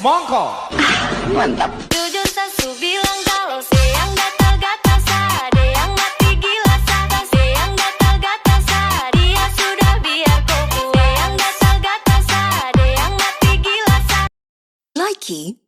Semangka. Mantap. Jujur sasu bilang kalau siang gatal-gatal ada yang mati gila yang gatal-gatal dia sudah biar kau pulang yang gatal-gatal ada yang mati gila Likey.